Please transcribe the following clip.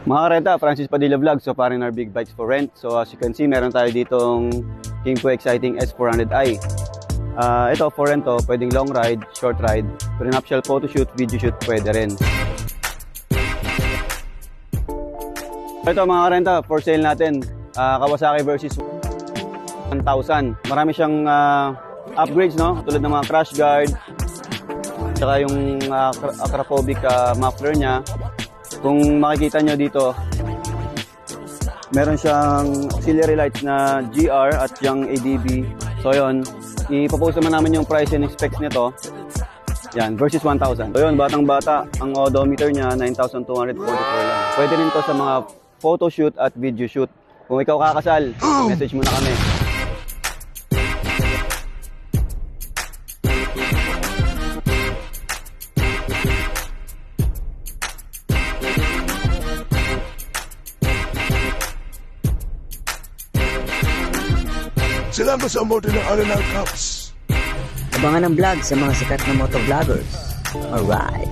Mga karenta, Francis Padilla Vlog, so Foreigner Big Bikes for Rent. So as you can see, meron tayo ditong Kingpo Exciting S400i. Ito, for rent to, pwedeng long ride, short ride, prenuptial photoshoot, video shoot, pwede rin. Ito mga karenta, for sale natin, Kawasaki versus 1000. Marami siyang upgrades, no? Tulad ng mga crash guard, tsaka yung acrophobic muffler niya. Kung makikita nyo dito, meron siyang auxiliary lights na GR at yung ADB. So yun, ipopost naman namin yung price and specs nito. Yan, versus 1,000. So yun, batang-bata, ang odometer niya 9,244 lang. Pwede rin to sa mga photo shoot at video shoot. Kung ikaw kakasal, message mo na kami. Salamat sa umorder ng Arenal Cups. Abangan ang vlog sa mga sikat na motovloggers. Alright.